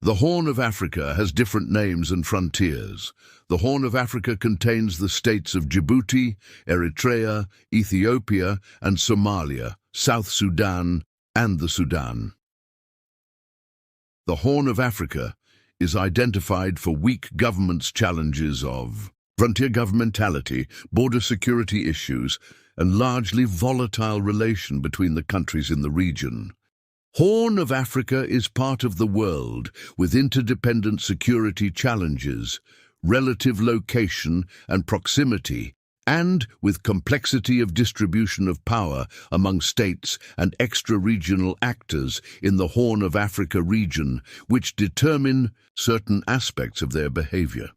The Horn of Africa has different names and frontiers. The Horn of Africa contains the states of Djibouti, Eritrea, Ethiopia, and Somalia, South Sudan, and the Sudan. The Horn of Africa is identified for weak governments' challenges of frontier governmentality, border security issues, and largely volatile relation between the countries in the region. Horn of Africa is part of the world with interdependent security challenges, relative location and proximity, and with complexity of distribution of power among states and extra-regional actors in the Horn of Africa region, which determine certain aspects of their behavior.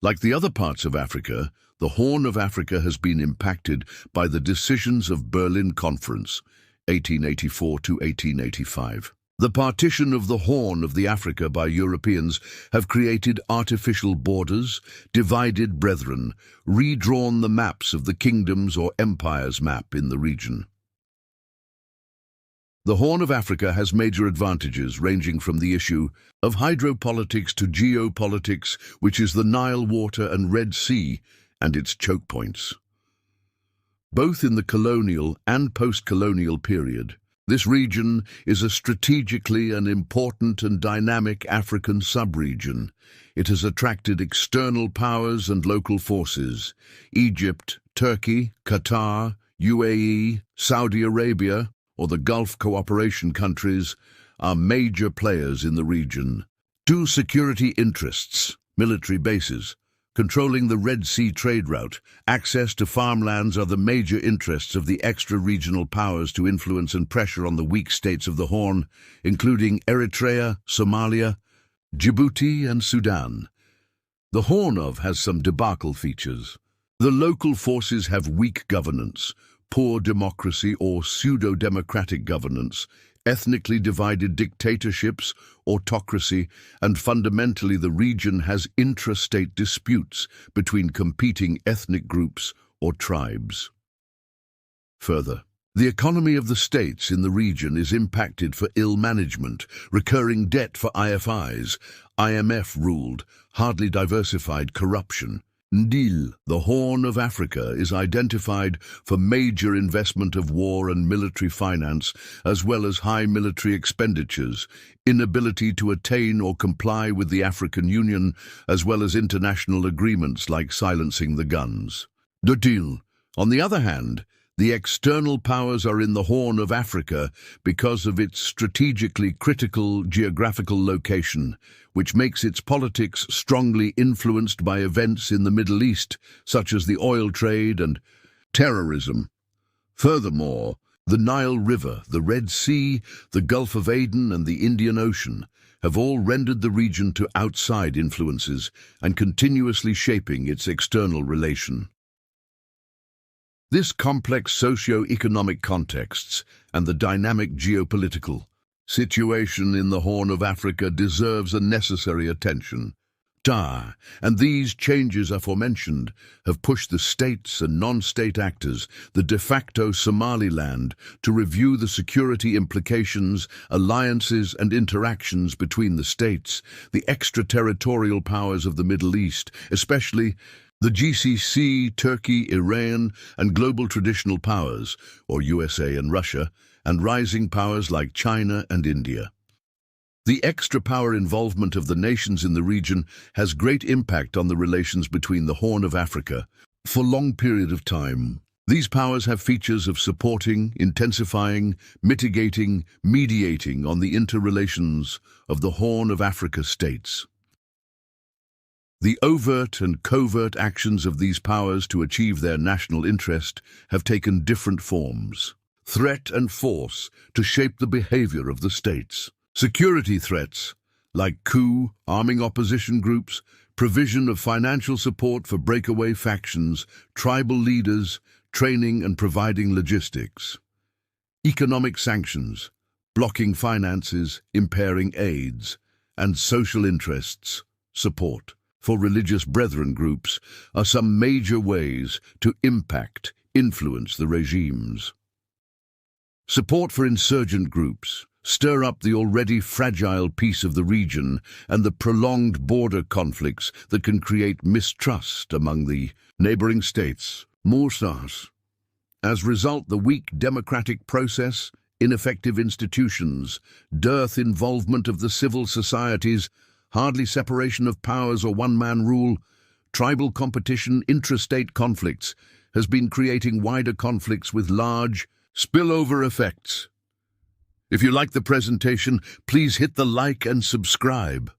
Like the other parts of Africa, the Horn of Africa has been impacted by the decisions of Berlin Conference, 1884 to 1885. The partition of the Horn of the Africa by Europeans have created artificial borders, divided brethren, redrawn the maps of the kingdoms or empires map in the region. The Horn of Africa has major advantages ranging from the issue of hydropolitics to geopolitics, which is the Nile water and Red Sea and its choke points. Both in the colonial and post-colonial period, this region is a strategically an important and dynamic African sub-region. It has attracted external powers and local forces. Egypt, Turkey, Qatar, UAE, Saudi Arabia, or the Gulf cooperation countries are major players in the region. Two security interests, military bases, controlling the Red Sea trade route, access to farmlands are the major interests of the extra-regional powers to influence and pressure on the weak states of the Horn, including Eritrea, Somalia, Djibouti, and Sudan. The Horn has some debacle features. The local forces have weak governance, poor democracy or pseudo-democratic governance, ethnically divided dictatorships, autocracy, and fundamentally the region has intra-state disputes between competing ethnic groups or tribes. Further, the economy of the states in the region is impacted for ill management, recurring debt for IFIs, IMF-ruled, hardly diversified corruption. Ndil, the Horn of Africa, is identified for major investment of war and military finance, as well as high military expenditures, inability to attain or comply with the African Union, as well as international agreements like silencing the guns. Ndil, on the other hand, the external powers are in the Horn of Africa because of its strategically critical geographical location, which makes its politics strongly influenced by events in the Middle East, such as the oil trade and terrorism. Furthermore, the Nile River, the Red Sea, the Gulf of Aden, and the Indian Ocean have all rendered the region to outside influences and continuously shaping its external relation. This complex socio-economic contexts and the dynamic geopolitical situation in the Horn of Africa deserves a necessary attention. And these changes aforementioned have pushed the states and non-state actors, the de facto Somaliland, to review the security implications, alliances and interactions between the states, the extraterritorial powers of the Middle East, especially the GCC, Turkey, Iran, and global traditional powers, or USA and Russia, and rising powers like China and India. The extra-power involvement of the nations in the region has great impact on the relations between the Horn of Africa. For a long period of time, these powers have features of supporting, intensifying, mitigating, mediating on the interrelations of the Horn of Africa states. The overt and covert actions of these powers to achieve their national interest have taken different forms. Threat and force to shape the behavior of the states. Security threats, like coup, arming opposition groups, provision of financial support for breakaway factions, tribal leaders, training and providing logistics. Economic sanctions, blocking finances, impairing aids, and social interests, support for religious brethren groups are some major ways to influence the regimes. Support for insurgent groups, stir up the already fragile peace of the region and the prolonged border conflicts that can create mistrust among the neighboring states. More stars. As result, the weak democratic process, ineffective institutions, dearth involvement of the civil societies, hardly separation of powers or one-man rule, tribal competition, intra-state conflicts has been creating wider conflicts with large spillover effects. If you like the presentation, please hit the like and subscribe.